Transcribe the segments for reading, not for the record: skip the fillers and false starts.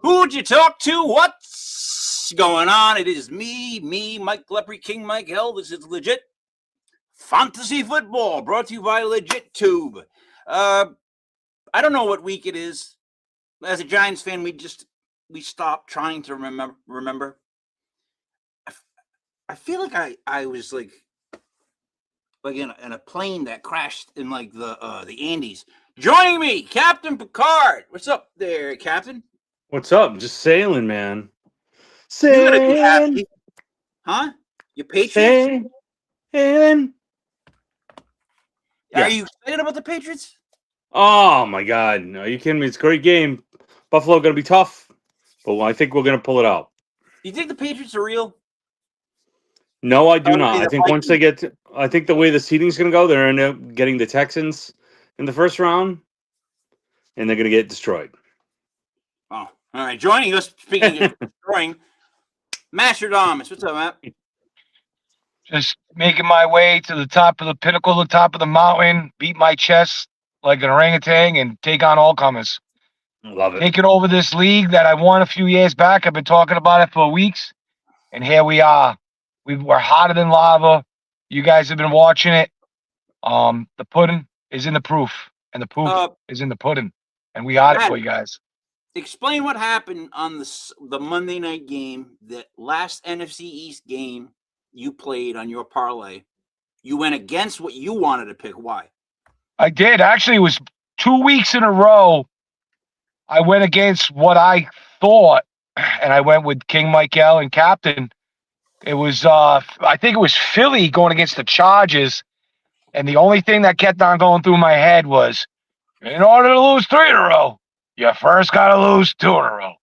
Who'd you talk to? What's going on? It is me, Mike Lepre, King Mike Hell. This is Legit Fantasy Football, brought to you by Legit Tube. I don't know what week it is. As a Giants fan, we stopped trying to remember. I feel like I was like in a plane that crashed in like the Andes. Joining me, Captain Picard. What's up there, Captain? What's up? Just sailing, man. You're gonna be Sailing. happy, huh? Your Patriots? Sailing. Are you excited about the Patriots? Oh my God! No, you kidding me? It's a great game. Buffalo gonna be tough, but I think we're gonna pull it out. Do you think the Patriots are real? No, I do not. I think once they Vikings. get, I think the way the seeding's gonna go, they're end up getting the Texans in the first round, and they're gonna get destroyed. Oh, all right. Joining us, speaking of destroying, Mastradamus. What's up, Matt? Just making my way to the top of the pinnacle, the top of the mountain, beat my chest like an orangutan, and take on all comers. Love it. Taking over this league that I won a few years back. I've been talking about it for weeks, and here we are. We're hotter than lava. You guys have been watching it. The pudding is in the proof, and the proof is in the pudding, and we got it for you guys. Explain what happened on the Monday night game, the last NFC East game you played on your parlay. You went against what you wanted to pick. Why? I did. Actually, it was 2 weeks in a row. I went against what I thought, and I went with King Michael and Captain. It was, I think it was Philly going against the Chargers, and the only thing that kept on going through my head was, in order to lose 3 in a row, you first got to lose 2 in a row.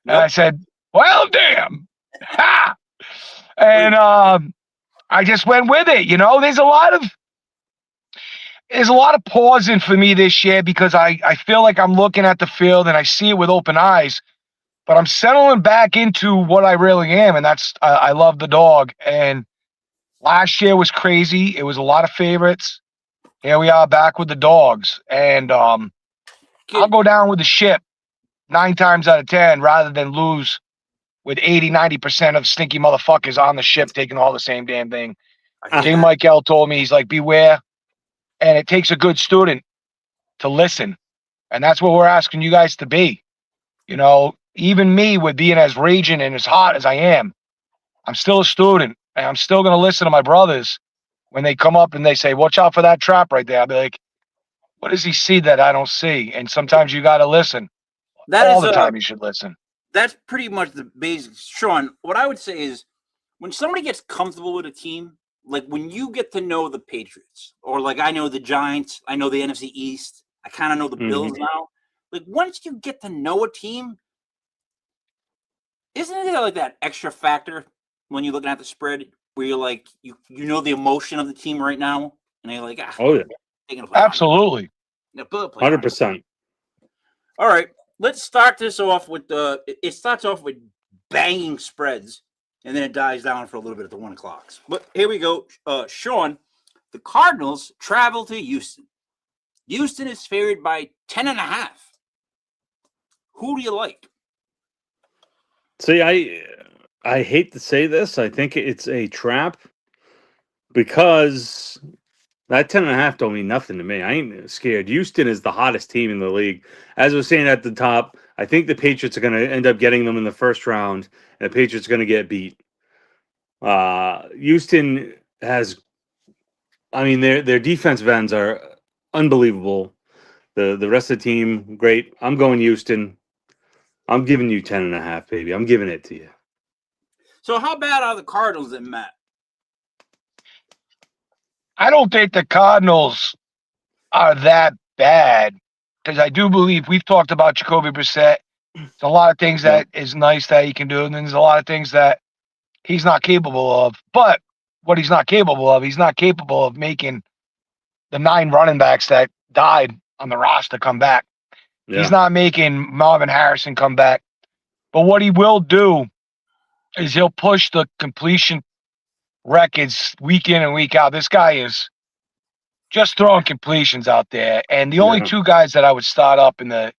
And I said, well, damn. Ha! And I just went with it. You know, there's a lot of pausing for me this year because I feel like I'm looking at the field and I see it with open eyes, but I'm settling back into what I really am, and that's I love the dog. And last year was crazy. It was a lot of favorites. Here we are back with the dogs, and I'll go down with the ship 9 times out of 10 rather than lose with 80-90% of stinky motherfuckers on the ship taking all the same damn thing. King Michael told me, he's like, beware. And it takes a good student to listen. And that's what we're asking you guys to be. You know, even me with being as raging and as hot as I am, I'm still a student. And I'm still going to listen to my brothers when they come up and they say, watch out for that trap right there. I'll be like, what does he see that I don't see? And sometimes you got to listen. All the time you should listen. That's pretty much the basics. Sean, what I would say is when somebody gets comfortable with a team, like when you get to know the Patriots, or like I know the Giants, I know the NFC East, I kind of know the Bills now. Like once you get to know a team, isn't it like that extra factor when you're looking at the spread where you're like, you know the emotion of the team right now, and you're like, oh yeah, absolutely, 100%. All right, let's start this off with it starts off with banging spreads. And then it dies down for a little bit at the 1 o'clock. But here we go. Sean, the Cardinals travel to Houston. Houston is favored by 10.5. Who do you like? See, I hate to say this. I think it's a trap because that 10.5 don't mean nothing to me. I ain't scared. Houston is the hottest team in the league. As I was saying at the top, I think the Patriots are going to end up getting them in the first round, and the Patriots are going to get beat. Houston has, I mean, their defensive ends are unbelievable. The rest of the team, great. I'm going Houston. I'm giving you 10.5, baby. I'm giving it to you. So how bad are the Cardinals then, Matt? I don't think the Cardinals are that bad because I do believe we've talked about Jacoby Brissett. There's a lot of things that is nice that he can do, and then there's a lot of things that he's not capable of. But what he's not capable of making the 9 running backs that died on the roster come back. Yeah. He's not making Marvin Harrison come back. But what he will do is he'll push the completion records week in and week out. This guy is just throwing completions out there. And the only 2 guys that I would start up in the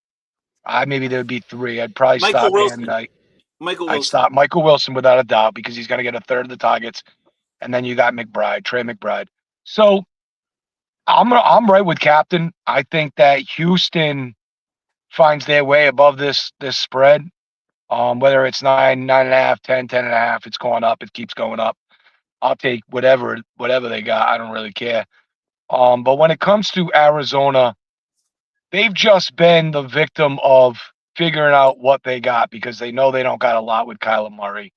Maybe there would be 3. I'd probably Michael stop Wilson. Andy. Michael I'd Wilson. stop Michael Wilson without a doubt because he's going to get a third of the targets, and then you got McBride, Trey McBride. So I'm right with Captain. I think that Houston finds their way above this spread. Whether it's 9, 9.5, 10, 10.5, it's going up. It keeps going up. I'll take whatever they got. I don't really care. But when it comes to Arizona, they've just been the victim of figuring out what they got because they know they don't got a lot with Kyler Murray.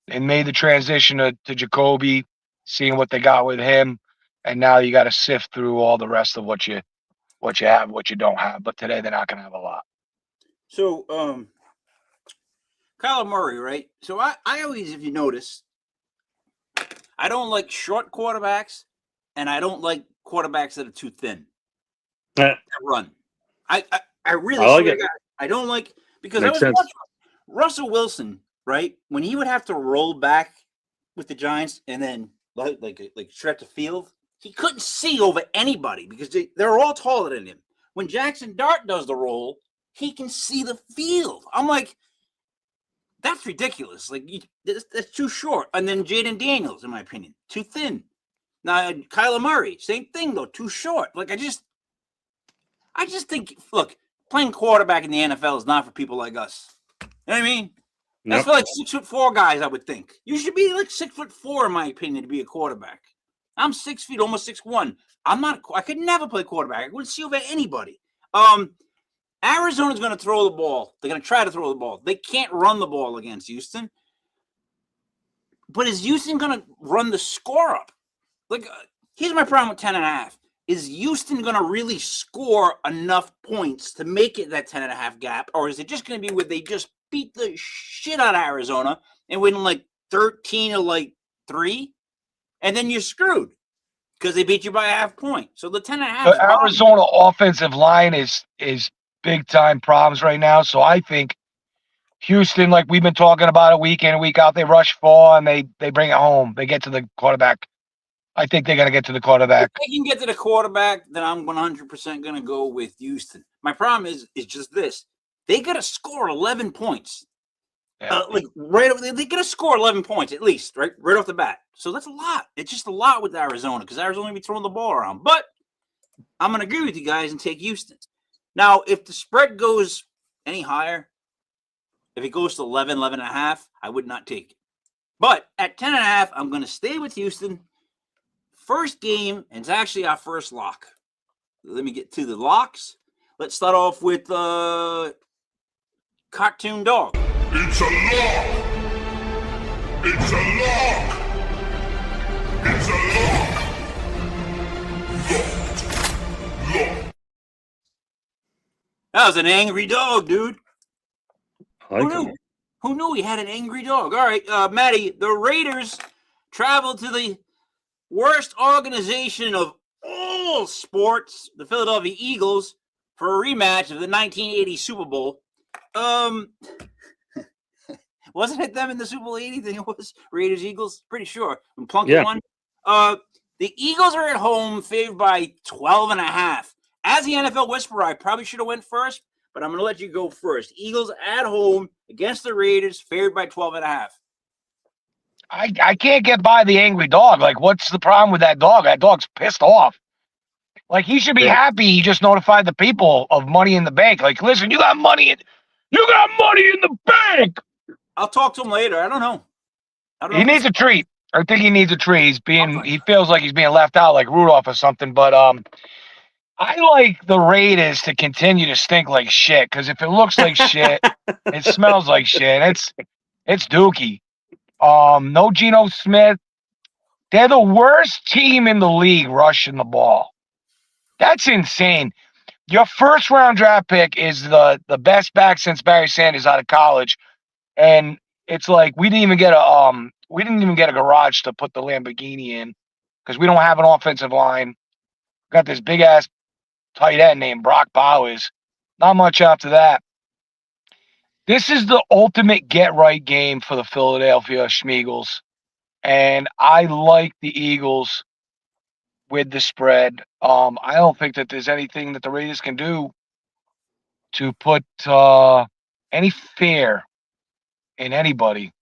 They made the transition to Jacoby, seeing what they got with him, and now you got to sift through all the rest of what you have, what you don't have. But today they're not going to have a lot. So, Kyler Murray, right? So I always, if you notice, I don't like short quarterbacks, and I don't like quarterbacks that are too thin. That run. I really I like it. I don't like because Makes I was sense. Russell Wilson, right? When he would have to roll back with the Giants and then like stretch the field, he couldn't see over anybody because they're all taller than him. When Jackson Dart does the roll, he can see the field. I'm like, that's ridiculous. Like that's too short. And then Jaden Daniels, in my opinion, too thin. Now Kyler Murray, same thing though, too short. Like I just think, look, playing quarterback in the NFL is not for people like us. You know what I mean? That's for like 6'4" guys, I would think. You should be like 6'4", in my opinion, to be a quarterback. I'm 6 feet, almost 6'1". I could never play quarterback. I wouldn't see over anybody. Arizona's going to throw the ball. They're going to try to throw the ball. They can't run the ball against Houston. But is Houston going to run the score up? Like, here's my problem with 10.5. Is Houston going to really score enough points to make it that 10.5 gap? Or is it just going to be where they just beat the shit out of Arizona and win like 13 or like 3? And then you're screwed because they beat you by a half point. So the 10.5. The Arizona offensive line is big time problems right now. So I think Houston, like we've been talking about it week in and week out, they rush 4 and they bring it home. They get to the quarterback. I think they're going to get to the quarterback. If they can get to the quarterback, then I'm 100% going to go with Houston. My problem is just this. They got to score 11 points. Yeah. They got to score 11 points at least, right off the bat. So that's a lot. It's just a lot with Arizona because Arizona will be throwing the ball around. But I'm going to agree with you guys and take Houston. Now, if the spread goes any higher, if it goes to 11, 11.5, I would not take it. But at 10.5, I'm going to stay with Houston. First game, and it's actually our first lock. Let me get to the locks. Let's start off with Cartoon Dog. It's a lock! It's a lock! It's a lock! Locked. That was an angry dog, dude. I like it. Who knew he had an angry dog? All right, Maddie, the Raiders traveled to the worst organization of all sports, the Philadelphia Eagles, for a rematch of the 1980 Super Bowl. Wasn't it them in the Super Bowl 80? I think it was Raiders Eagles. Pretty sure. When Plunky won. The Eagles are at home, favored by 12.5. As the NFL whisperer, I probably should have went first, but I'm going to let you go first. Eagles at home against the Raiders, favored by 12.5. I can't get by the angry dog. Like, what's the problem with that dog? That dog's pissed off. Like, he should be happy he just notified the people of Money in the Bank. Like, listen, you got money in the bank. I'll talk to him later. I don't know. He needs a treat. I think he needs a treat. He feels like he's being left out like Rudolph or something. But I like the Raiders to continue to stink like shit, because if it looks like shit, it smells like shit. It's dookie. No Geno Smith. They're the worst team in the league rushing the ball. That's insane. Your first round draft pick is the best back since Barry Sanders out of college, and it's like we didn't even get a garage to put the Lamborghini in because we don't have an offensive line. Got this big ass tight end named Brock Bowers. Not much after that. This is the ultimate get right game for the Philadelphia Schmeagles, and I like the Eagles with the spread. I don't think that there's anything that the Raiders can do to put any fear in anybody.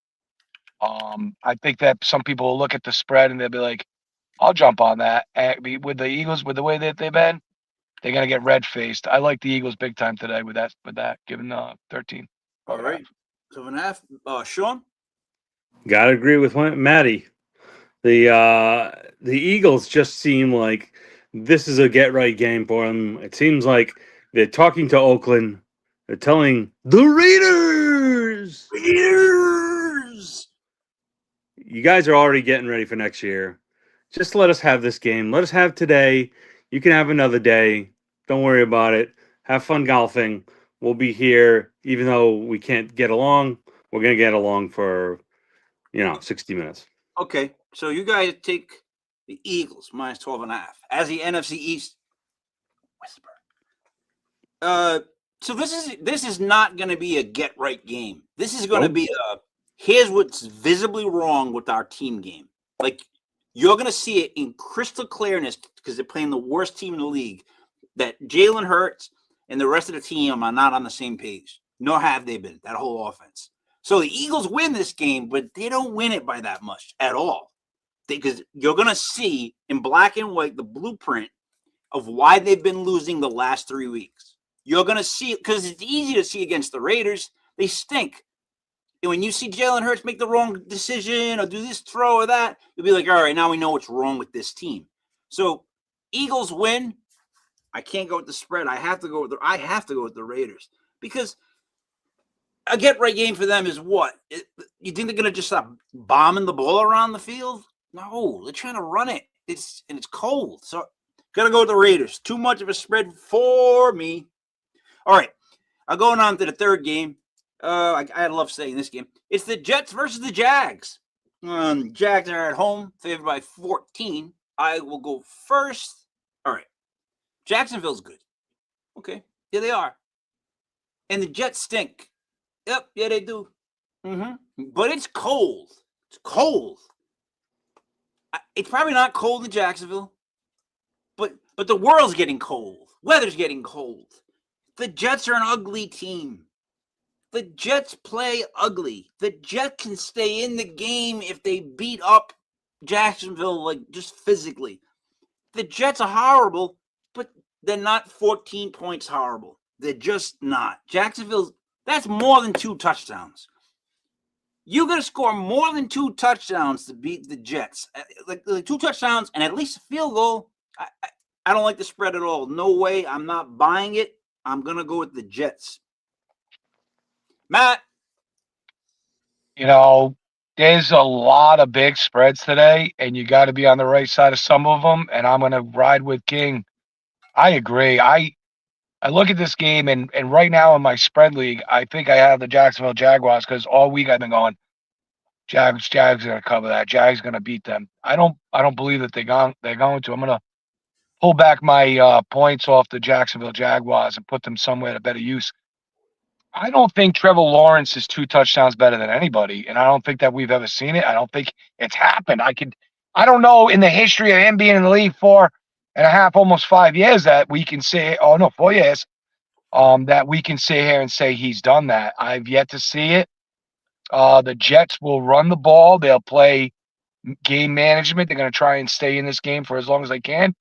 I think that some people will look at the spread and they'll be like, I'll jump on that. And with the Eagles, with the way that they've been, they're gonna get red faced. I like the Eagles big time today with that, giving 13. All right. 7.5. Sean? Gotta agree with Maddie. The Eagles just seem like this is a get right game for them. It seems like they're talking to Oakland. They're telling the Raiders, you guys are already getting ready for next year. Just let us have this game. Let us have today. You can have another day. Don't worry about it. Have fun golfing. We'll be here, even though we can't get along. We're gonna get along for 60 minutes. Okay, so you guys take the Eagles minus 12.5 as the NFC East whisper. So this is not going to be a get right game. This is going to be here's what's visibly wrong with our team game. Like, you're going to see it in crystal clearness because they're playing the worst team in the league. That Jalen Hurts and the rest of the team are not on the same page. Nor have they been, that whole offense. So the Eagles win this game, but they don't win it by that much at all. Because you're going to see in black and white the blueprint of why they've been losing the last 3 weeks. You're going to see it because it's easy to see against the Raiders. They stink. And when you see Jalen Hurts make the wrong decision or do this throw or that, you'll be like, all right, now we know what's wrong with this team. So Eagles win. I can't go with the spread. I have to go with the Raiders because a get right game for them is what? You think they're going to just stop bombing the ball around the field? No, they're trying to run it. It's cold. So gotta go with the Raiders. Too much of a spread for me. All right. I'm going on to the third game. I love saying this game. It's the Jets versus the Jags. Jags are at home, favored by 14. I will go first. All right. Jacksonville's good. Okay. Yeah, they are. And the Jets stink. Yep. Yeah, they do. But it's cold. It's cold. It's probably not cold in Jacksonville, but the world's getting cold. Weather's getting cold. The Jets are an ugly team. The Jets play ugly. The Jets can stay in the game if they beat up Jacksonville, like just physically. The Jets are horrible, but they're not 14 points horrible. They're just not. Jacksonville's, that's more than 2 touchdowns. You're going to score more than 2 touchdowns to beat the Jets. Like 2 touchdowns and at least a field goal. I don't like the spread at all. No way. I'm not buying it. I'm going to go with the Jets. Matt? There's a lot of big spreads today, and you got to be on the right side of some of them, and I'm going to ride with King. I agree. I look at this game, and right now in my spread league, I think I have the Jacksonville Jaguars because all week I've been going, Jags are going to cover that. Jags going to beat them. I don't believe that they're going to. I'm going to pull back my points off the Jacksonville Jaguars and put them somewhere to better use. I don't think Trevor Lawrence is 2 touchdowns better than anybody, and I don't think that we've ever seen it. I don't think it's happened. I don't know in the history of him being in the league 4.5, almost 5 years that we can say, 4 years, that we can sit here and say he's done that. I've yet to see it. The Jets will run the ball. They'll play game management. They're going to try and stay in this game for as long as they can,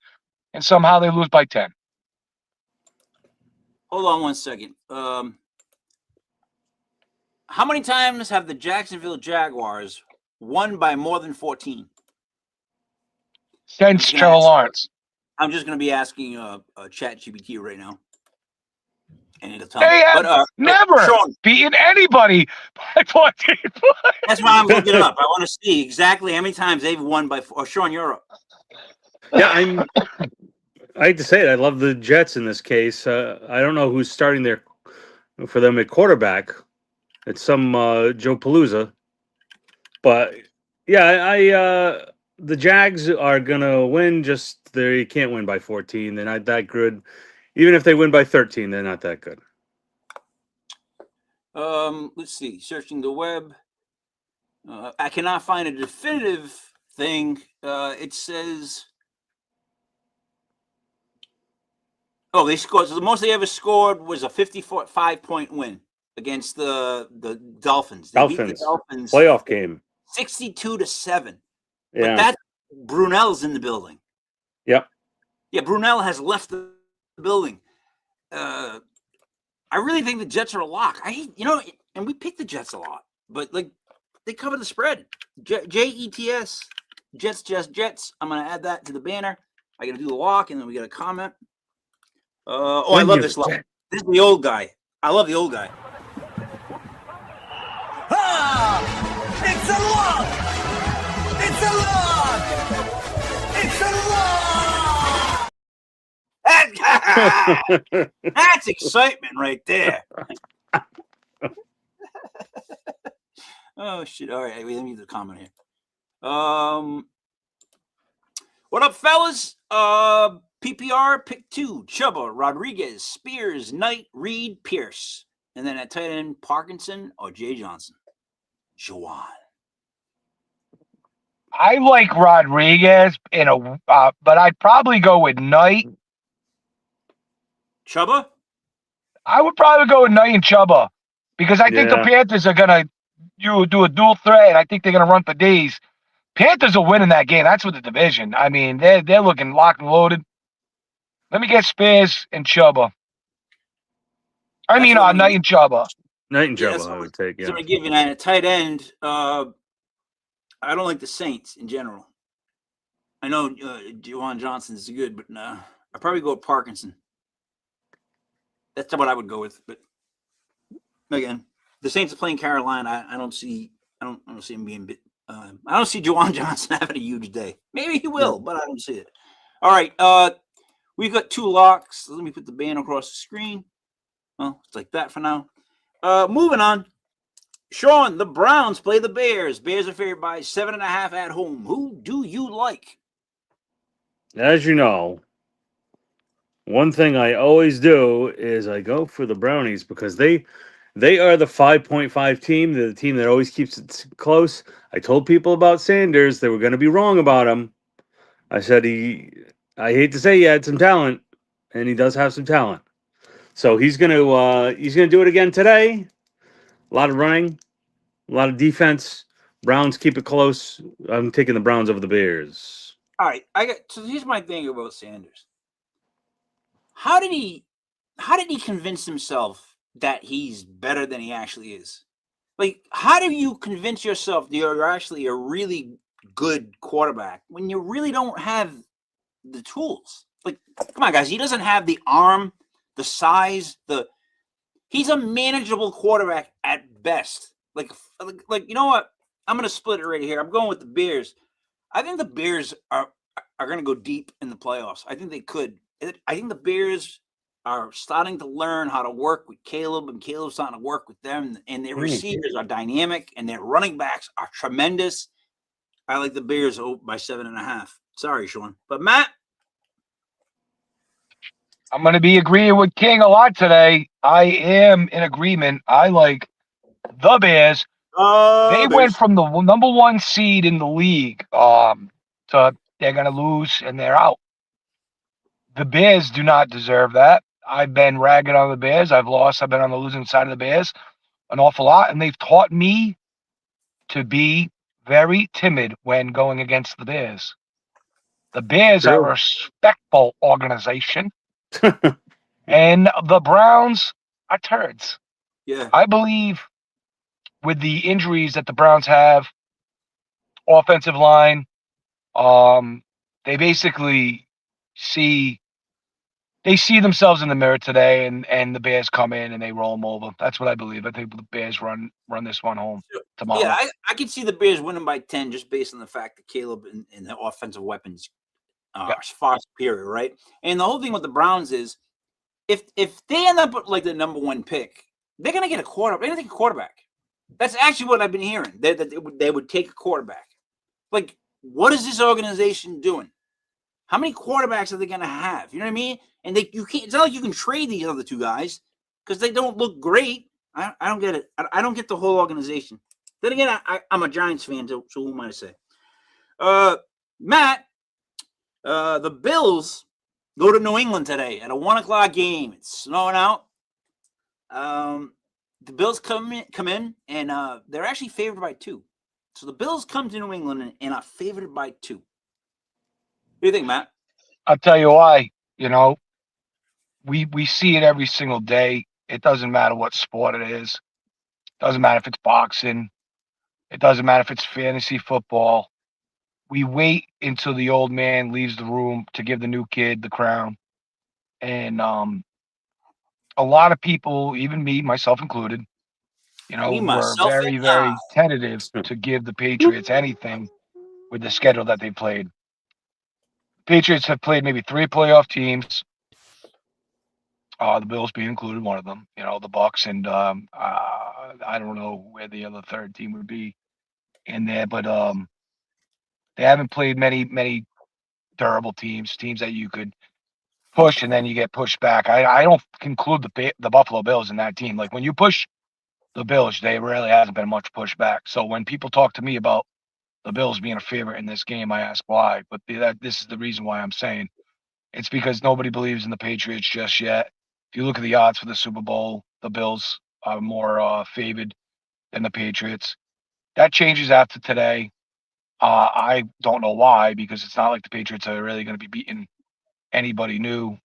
and somehow they lose by 10. Hold on one second. How many times have the Jacksonville Jaguars won by more than 14? Since Trevor Lawrence. I'm just going to be asking ChatGPT right now. And it'll tell They me. have never beaten anybody by 14 points. That's why I'm looking it up. I want to see exactly how many times they've won by. Sean, you're up. Yeah, I hate to say it. I love the Jets in this case. I don't know who's starting for them at quarterback. It's some Joe Palooza. But yeah, the Jags are gonna win. Just they can't win by 14. They're not that good. Even if they win by 13, they're not that good. Let's see. Searching the web. I cannot find a definitive thing. It says. Oh, they scored. So the most they ever scored was a 55-point win against the Dolphins. They beat the Dolphins. Dolphins Playoff game. 62-7. But Yeah. that Brunel's in the building. Yep. Yeah, Brunel has left the building. I really think the Jets are a lock. And we pick the Jets a lot, but like they cover the spread. Jets, Jets. I'm gonna add that to the banner. I gotta do the lock, and then we got a comment. I love this lock. This is the old guy. I love the old guy. It's a lock! It's a lock! It's a lock! That's excitement right there. Oh shit! All right, let me do the comment here. What up, fellas? PPR pick 2: Chuba, Rodriguez, Spears, Knight, Reed, Pierce, and then at tight end Parkinson or Jay Johnson. Juwan. I like Rodriguez but I'd probably go with Knight. Chuba? I would probably go with Knight and Chuba because I think the Panthers are gonna do a dual threat, and I think they're gonna run for days. Panthers will win in that game. That's with the division. I mean, they're looking locked and loaded. Let me get Spears and Chuba. Knight and Chuba. Knight and Chuba, I would take. Yeah. So I'm gonna give you a tight end. I don't like the Saints in general. I know Juwan Johnson is good, but I'd probably go with Parkinson. That's what I would go with. But again, the Saints are playing Carolina. I don't see him being. I don't see Juwan Johnson having a huge day. Maybe he will, but I don't see it. All right, we've got 2 locks. Let me put the band across the screen. Well, it's like that for now. Moving on. Sean, the Browns play the Bears. Bears are favored by 7.5 at home. Who do you like? As you know, one thing I always do is I go for the Brownies because they are the 5.5 team. They're the team that always keeps it close. I told people about Sanders. They were going to be wrong about him. I said I hate to say he had some talent, and he does have some talent. So he's gonna do it again today. A lot of running, a lot of defense. Browns keep it close. I'm taking the Browns over the Bears. All right, so here's my thing about Sanders. How did he convince himself that he's better than he actually is? Like, how do you convince yourself that you're actually a really good quarterback when you really don't have the tools? Like, come on, guys. He doesn't have the arm, the size, he's a manageable quarterback at best. Like you know what? I'm going to split it right here. I'm going with the Bears. I think the Bears are going to go deep in the playoffs. I think they could. I think the Bears are starting to learn how to work with Caleb, and Caleb's starting to work with them, and their receivers are dynamic, and their running backs are tremendous. I like the Bears by 7.5. Sorry, Sean. But Matt? I'm going to be agreeing with King a lot today. I am in agreement. I like the Bears. They went from the number 1 seed in the league to they're going to lose and they're out. The Bears do not deserve that. I've been ragging on the Bears. I've lost. I've been on the losing side of the Bears an awful lot, and they've taught me to be very timid when going against the Bears. The Bears are a respectful organization. And the Browns are turds. Yeah. I believe with the injuries that the Browns have, offensive line, they basically see themselves in the mirror today, and the Bears come in and they roll them over. That's what I believe. I think the Bears run this one home tomorrow. Yeah, I can see the Bears winning by 10 just based on the fact that Caleb and the offensive weapons are far superior, right? And the whole thing with the Browns is if they end up with like the number 1 pick, they're gonna get a quarterback. They're gonna take a quarterback. That's actually what I've been hearing. They would take a quarterback. Like, what is this organization doing? How many quarterbacks are they gonna have? You know what I mean? And you can't. It's not like you can trade these other 2 guys because they don't look great. I don't get it. I don't get the whole organization. Then again, I'm a Giants fan, so who am I to say? Matt, the Bills Go to New England today at a 1 o'clock game. It's snowing out. The Bills come in, and they're actually favored by 2. So the Bills come to New England and are favored by 2. What do you think, Matt? I'll tell you why. You know, we see it every single day. It doesn't matter what sport it is. It doesn't matter if it's boxing. It doesn't matter if it's fantasy football. We wait until the old man leaves the room to give the new kid the crown. And a lot of people, even me, myself included, Me, were myself, very, and very tentative to give the Patriots anything with the schedule that they played. Patriots have played maybe 3 playoff teams. The Bills being included, one of them. The Bucks, and I don't know where the other third team would be in there, but they haven't played many durable teams that you could push and then you get pushed back. I don't include the Buffalo Bills in that team. Like when you push the Bills, they really hasn't been much pushback. So when people talk to me about the Bills being a favorite in this game, I ask why. But this is the reason why I'm saying it's because nobody believes in the Patriots just yet. If you look at the odds for the Super Bowl, the Bills are more favored than the Patriots. That changes after today. I don't know why, because it's not like the Patriots are really going to be beating anybody new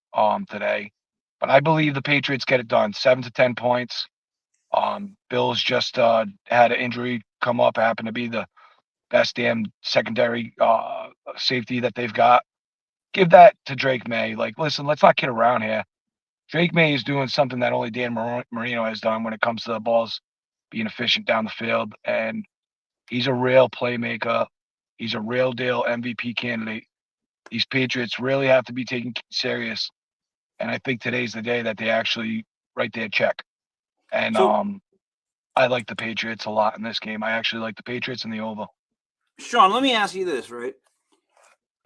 today. But I believe the Patriots get it done, 7 to 10 points. Bills just had an injury come up, happened to be the best damn secondary safety that they've got. Give that to Drake May. Like, listen, let's not kid around here. Drake May is doing something that only Dan Marino has done when it comes to the balls being efficient down the field. And he's a real playmaker. He's a real deal MVP candidate. These Patriots really have to be taken serious. And I think today's the day that they actually write their check. And I like the Patriots a lot in this game. I actually like the Patriots in the over. Sean, let me ask you this, right?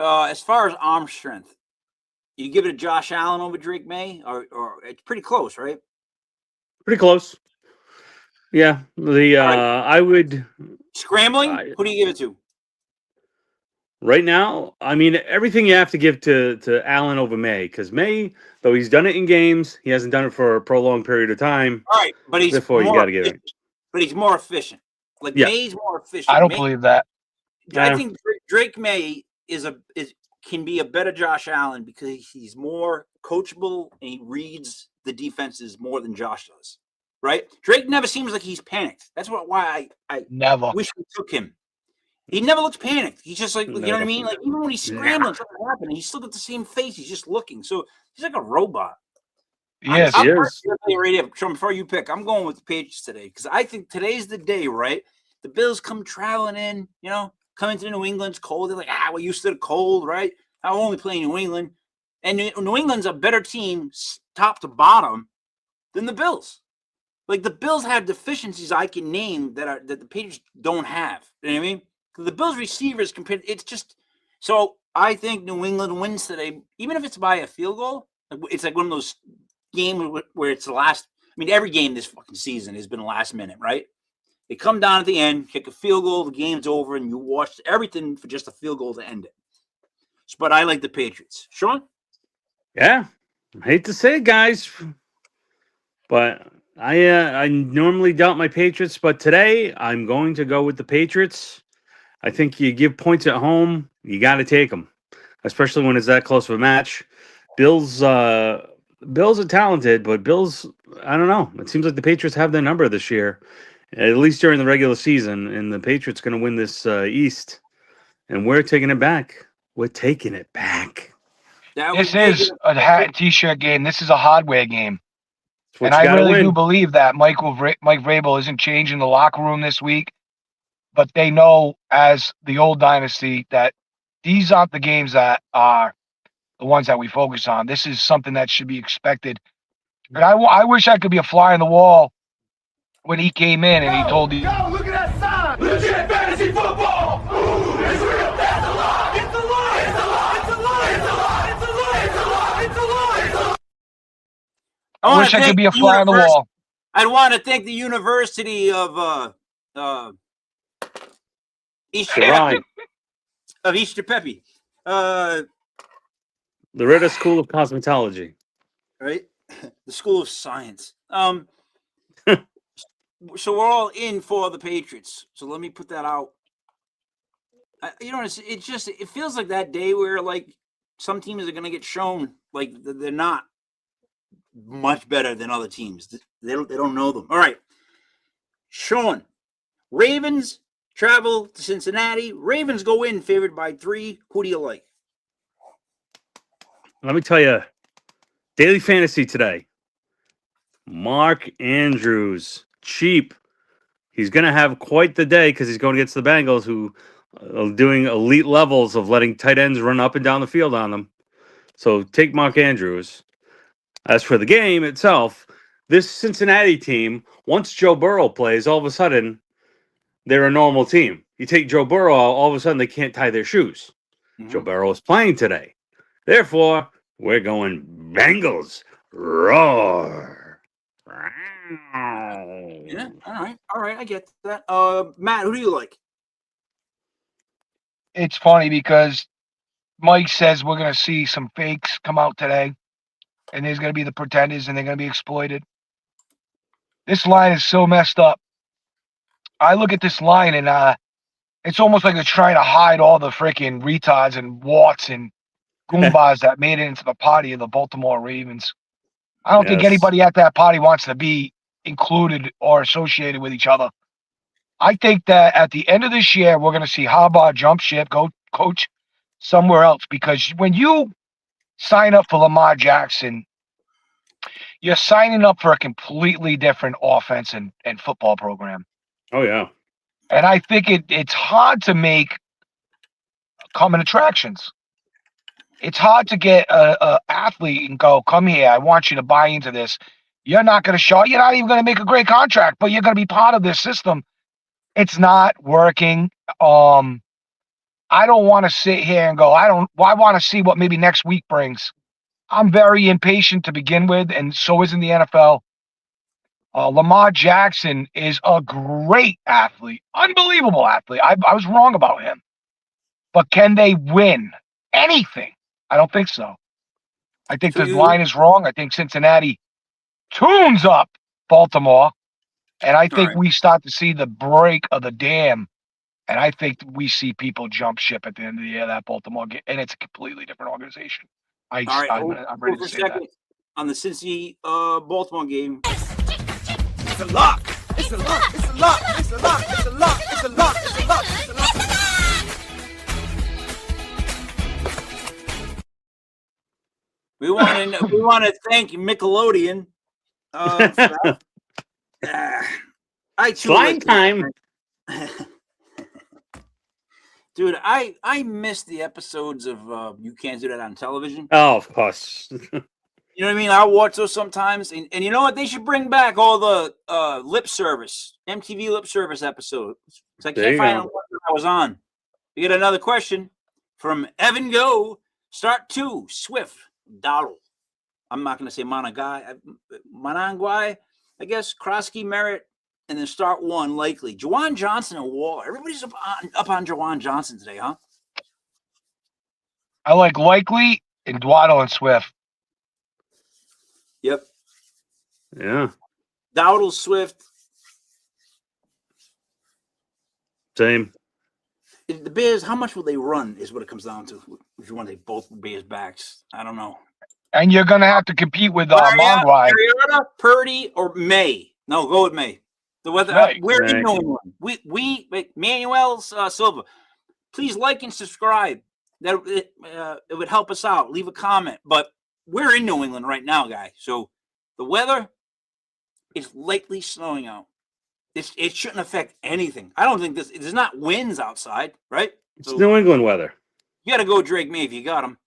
As far as arm strength, you give it to Josh Allen over Drake May, or it's pretty close, right? Pretty close. Yeah. Right. I would Scrambling. Who do you give it to? right now. I mean, everything you have to give to Allen over May, because May, though he's done it in games, he hasn't done it for a prolonged period of time. All right, but he's Therefore, you got to give it. But he's more efficient. Like Yeah. May's more efficient. I don't believe that. I think Drake May can be a better Josh Allen because he's more coachable and he reads the defenses more than Josh does. Right? Drake never seems like he's panicked. That's why I Never wish we took him. He never looks panicked. He's just like, you know what I mean? Like even when he's scrambling, something happened, he's still got the same face. He's just looking. So he's like a robot. Yes, he is. Sean, before you pick, I'm going with the Patriots today because I think today's the day, right? The Bills come traveling in, coming to New England. It's cold. They're like, we're used to the cold, right? I only play New England. And New England's a better team, top to bottom, than the Bills. Like the Bills have deficiencies I can name that the Patriots don't have. You know what I mean? The Bills receivers compared, it's just so I think New England wins today, even if it's by a field goal. It's like one of those games where it's the last. I mean, every game this fucking season has been last minute, right? They come down at the end, kick a field goal, the game's over, and you watch everything for just a field goal to end it. But I like the Patriots. Sean? Yeah, I hate to say it, guys, but I normally doubt my Patriots, but today I'm going to go with the Patriots. I think you give points at home, you got to take them, especially when it's that close of a match. Bills are talented, but Bills, I don't know. It seems like the Patriots have their number this year, at least during the regular season, and the Patriots going to win this East, and we're taking it back. We're taking it back. This is a hat and T-shirt game. This is a hardware game. And I really do believe that Mike Vrabel isn't changing the locker room this week. But they know, as the old dynasty, that these aren't the games that are the ones that we focus on. This is something that should be expected. But I wish I could be a fly on the wall when he came in and he told you. Yo, look at that sign! Legit fantasy football! Ooh, it's real! That's a lie! It's a lie! It's a lie! It's a lie! It's a lie! It's a lie! It's a lie! It's a lie! It's a lie! I wish I could be a fly on the wall. I'd want to thank the University of Easter right. of Easter Peppy. The Ritter School of Cosmetology. Right? The School of Science. So we're all in for the Patriots. So let me put that out. It feels like that day where like some teams are going to get shown like they're not much better than other teams. They don't know them. All right, Sean, Ravens travel to Cincinnati. Ravens go in favored by 3. Who do you like? Let me tell you, daily fantasy today. Mark Andrews, cheap. He's going to have quite the day because he's going against the Bengals, who are doing elite levels of letting tight ends run up and down the field on them. So take Mark Andrews. As for the game itself, this Cincinnati team, once Joe Burrow plays, all of a sudden, they're a normal team. You take Joe Burrow out, all of a sudden they can't tie their shoes. Mm-hmm. Joe Burrow is playing today. Therefore, we're going Bengals. Roar. Yeah, all right, I get that. Matt, who do you like? It's funny because Mike says we're going to see some fakes come out today, and there's going to be the pretenders, and they're going to be exploited. This line is so messed up. I look at this line, and it's almost like they're trying to hide all the freaking retards and warts and goombas that made it into the party of the Baltimore Ravens. I don't think anybody at that party wants to be included or associated with each other. I think that at the end of this year, we're going to see Harbaugh jump ship, go coach somewhere else, because when you sign up for Lamar Jackson, you're signing up for a completely different offense and football program. Oh, yeah. And I think it's hard to make common attractions. It's hard to get a athlete and go, come here, I want you to buy into this. You're not going to show, you're not even going to make a great contract, but you're going to be part of this system. It's not working. I don't want to sit here and go, I want to see what maybe next week brings. I'm very impatient to begin with, and so is in the NFL. Lamar Jackson is a great athlete, unbelievable athlete. I was wrong about him. But can they win anything? I don't think so. I think the line is wrong. I think Cincinnati tunes up Baltimore, and I think we start to see the break of the dam, and I think we see people jump ship at the end of the year, that Baltimore game, and it's a completely different organization. I'm ready to say that. On the Cincy Baltimore game. It's a lock. It's a lock. It's a lock. It's a lock. It's a lock. It's a lock. It's a lock. It's a lock. We want to thank Nickelodeon. For that. Slime time. Dude, I miss the episodes of You Can't Do That on Television. Oh, of course. You know what I mean? I'll watch those sometimes. And you know what? They should bring back all the lip service, MTV lip service episodes. I can't find what I was on. We get another question from Evan Go. Start 2, Swift, Dowdle. I'm not going to say Mananguai. I guess Krosky, Merritt, and then start 1, likely. Jawan Johnson and Waller. Everybody's up on Jawan Johnson today, huh? I like Likely and Dwaddle and Swift. Yep. Yeah. Dowdle, Swift. Same. The Bears, how much will they run is what it comes down to. If you want to take both Bears backs. I don't know. And you're going to have to compete with Monroy. Mariota, Purdy, or May. No, go with May. The weather. Right. We're in New England. We Manuel Silva. Please like and subscribe. That it would help us out. Leave a comment. But we're in New England right now, guys. So the weather is lightly snowing out. It shouldn't affect anything. I don't think there's not winds outside, right? It's New England weather. You got to go Drake May if you got them.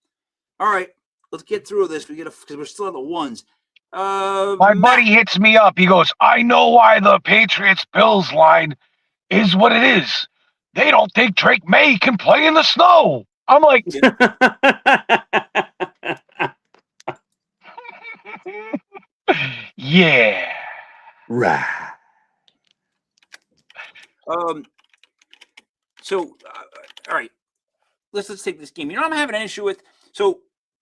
All right, let's get through this. Because we're still at the ones. My buddy hits me up. He goes, I know why the Patriots-Bills line is what it is. They don't think Drake May can play in the snow. I'm like, yeah. Right. So, all right, let's take this game. You know what I'm having an issue with? So,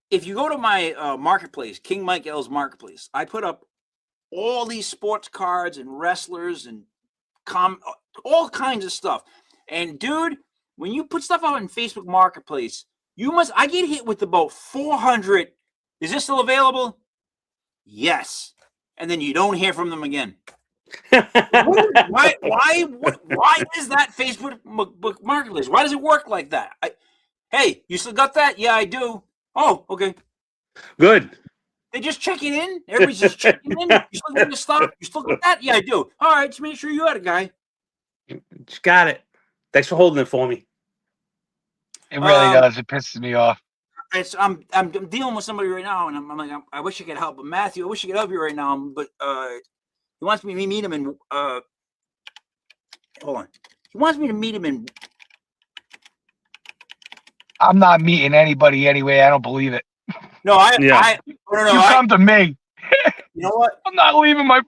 if you go to my marketplace, King Mike L's marketplace, I put up all these sports cards and wrestlers and all kinds of stuff. And dude, when you put stuff out in Facebook Marketplace, I get hit with about 400. Is this still available? Yes. And then you don't hear from them again. Why is that Facebook Marketplace? Why does it work like that? Hey, you still got that? Yeah, I do. Oh, okay. Good. They just checking in. Everybody's just checking in. You still got the stuff? You still got that? Yeah, I do. All right, just make sure you got it, guy. Just got it. Thanks for holding it for me. It really does. It pisses me off. I'm dealing with somebody right now, and I'm like, I wish I could help, but Matthew, I wish I could help you right now, but he wants me to meet him in. Hold on. He wants me to meet him in. I'm not meeting anybody anyway. I don't believe it. No, You come to me. You know what? I'm not leaving my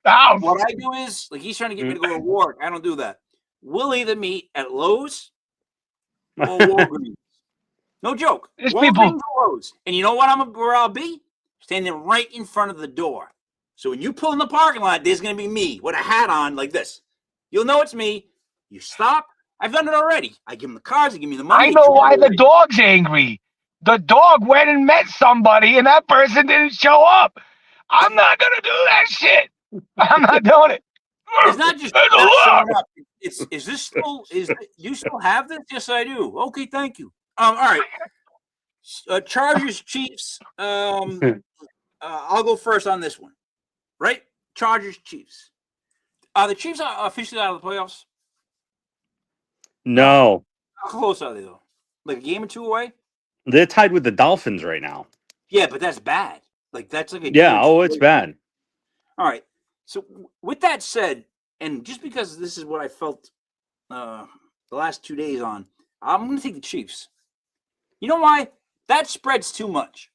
house. What I do is, like, he's trying to get me to go to work. I don't do that. We'll either meet at Lowe's or Walgreens. No joke. There's Walgreens people. or Lowe's. And you know what? Where I'll be? Standing right in front of the door. So when you pull in the parking lot, there's going to be me with a hat on like this. You'll know it's me. You stop. I've done it already. I give him the cards. They give me the money. I know why the dog's angry. The dog went and met somebody, and that person didn't show up. I'm not gonna do that shit. I'm not doing it. It's not just not showing up. Is this still? You still have this? Yes, I do. Okay, thank you. All right. Chargers, Chiefs. I'll go first on this one. Right? Chargers, Chiefs. Are the Chiefs officially out of the playoffs? No. How close are they, though? Like a game or two away? They're tied with the Dolphins right now. Yeah, but that's bad. Like, that's like a Yeah, it's bad. All right. So with that said, and just because this is what I felt the last 2 days on, I'm going to take the Chiefs. You know why? That spread's too much.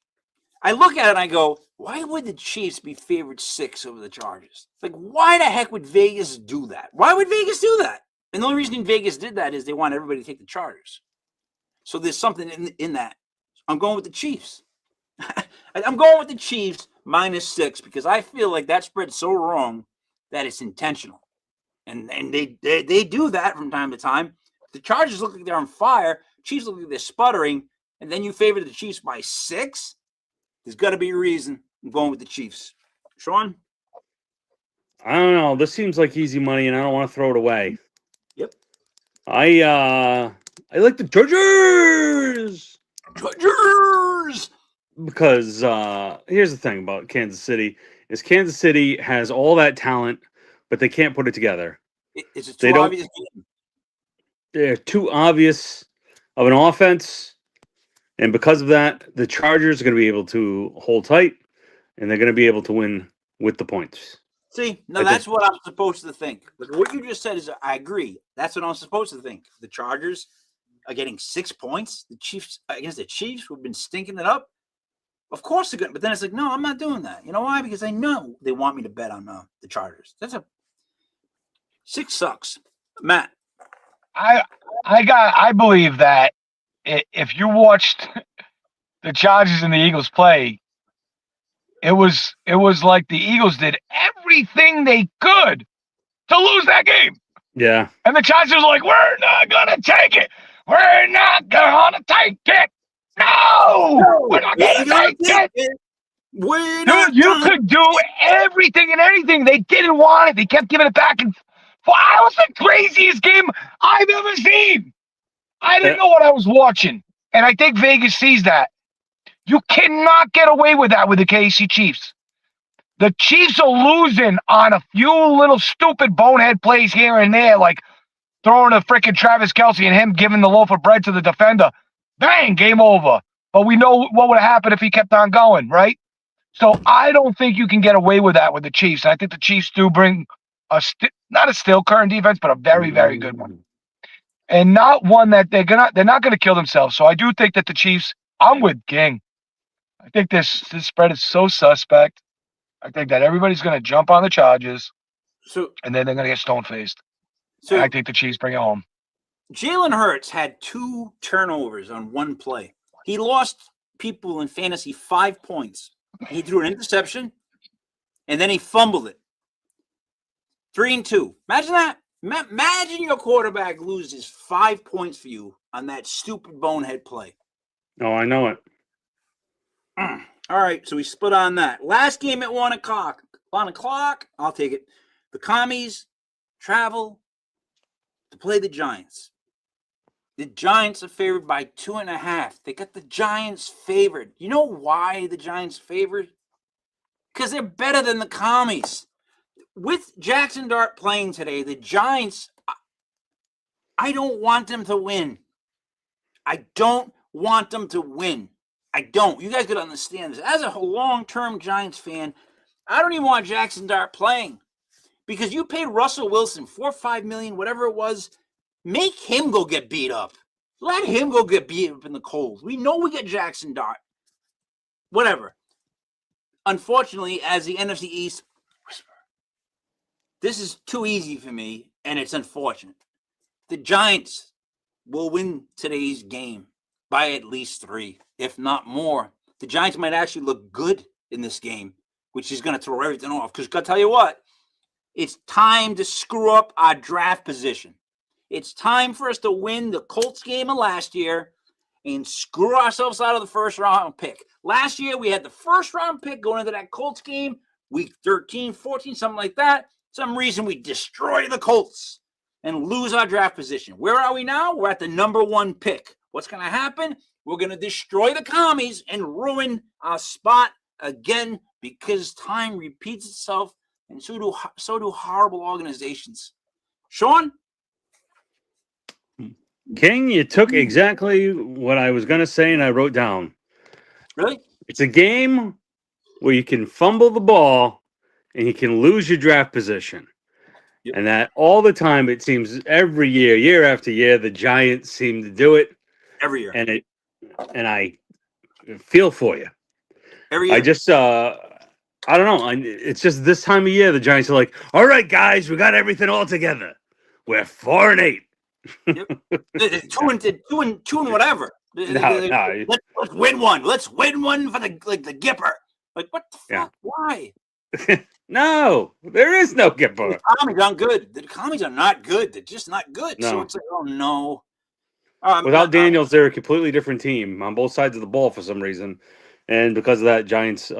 I look at it and I go, why would the Chiefs be favored 6 over the Chargers? Like, why the heck would Vegas do that? Why would Vegas do that? And the only reason Vegas did that is they want everybody to take the Chargers. So there's something in that. I'm going with the Chiefs. I'm going with the Chiefs -6 because I feel like that spread's so wrong that it's intentional. And they do that from time to time. The Chargers look like they're on fire. Chiefs look like they're sputtering. And then you favor the Chiefs by 6? There's got to be a reason. I'm going with the Chiefs. Sean? I don't know. This seems like easy money, and I don't want to throw it away. Yep. I like the Chargers. Chargers! Because here's the thing about Kansas City is Kansas City has all that talent, but they can't put it together. Is it too obvious? They're too obvious of an offense, and because of that, the Chargers are going to be able to hold tight, and they're going to be able to win with the points. See, no, that's what I'm supposed to think. Like what you just said is, I agree. That's what I'm supposed to think. The Chargers are getting 6 points. The Chiefs against the Chiefs, who've been stinking it up. Of course they're good, but then it's like, no, I'm not doing that. You know why? Because I know they want me to bet on the Chargers. 6 sucks. Matt. I believe that if you watched the Chargers and the Eagles play, it was like the Eagles did everything they could to lose that game. Yeah. And the Chargers were like, we're not gonna take it. We're not gonna take it. No, we're not gonna take it. Dude, you could do everything and anything. They didn't want it. They kept giving it back. And it was the craziest game I've ever seen. I didn't know what I was watching. And I think Vegas sees that. You cannot get away with that with the KC Chiefs. The Chiefs are losing on a few little stupid bonehead plays here and there, like throwing a freaking Travis Kelce and him giving the loaf of bread to the defender. Bang, game over. But we know what would have happened if he kept on going, right? So I don't think you can get away with that with the Chiefs. I think the Chiefs do bring not a still current defense, but a very, very good one. And not one that they're not gonna kill themselves. So I do think that the Chiefs, I'm with King. I think this spread is so suspect. I think that everybody's gonna jump on the Chargers, and then they're gonna get stone-faced. So and I think the Chiefs bring it home. Jalen Hurts had 2 turnovers on one play. He lost people in fantasy 5 points. He threw an interception, and then he fumbled it. 3-2. Imagine that. Imagine your quarterback loses 5 points for you on that stupid bonehead play. Oh, I know it. All right, so we split on that. Last game at 1 o'clock. 1 o'clock, I'll take it. The Commies travel to play the Giants. The Giants are favored by 2.5. They got the Giants favored. You know why the Giants favored? Because they're better than the Commies. With Jackson Dart playing today, the Giants, I don't want them to win. I don't want them to win. I don't. You guys got to understand this. As a long-term Giants fan, I don't even want Jackson Dart playing because you paid Russell Wilson $4 or $5 million, whatever it was. Make him go get beat up. Let him go get beat up in the cold. We know we get Jackson Dart. Whatever. Unfortunately, as the NFC East, this is too easy for me, and it's unfortunate. The Giants will win today's game by at least 3, if not more. The Giants might actually look good in this game, which is going to throw everything off. Because I'll tell you what, it's time to screw up our draft position. It's time for us to win the Colts game of last year and screw ourselves out of the first-round pick. Last year, we had the first-round pick going into that Colts game, week 13, 14, something like that. Some reason we destroy the Colts and lose our draft position. Where are we now? We're at the number 1 pick. What's going to happen? We're going to destroy the Commies and ruin our spot again because time repeats itself, and so do horrible organizations. Sean? King, you took exactly what I was going to say, and I wrote down. Really? It's a game where you can fumble the ball and you can lose your draft position. Yep. And that all the time, it seems every year, year after year, the Giants seem to do it. Every year. And I feel for you. Every year. I just, I don't know. It's just this time of year, the Giants are like, all right, guys, we got everything all together. We're 4-8. Yep. 2 and whatever. No. Let's win one. Let's win one for the Gipper. Like, what the fuck? Yeah. Why? No, there is no Gipper. The Commies aren't good. The Commies are not good. They're just not good. No. So it's like, oh no. Without Daniels, they're a completely different team on both sides of the ball for some reason. And because of that, Giants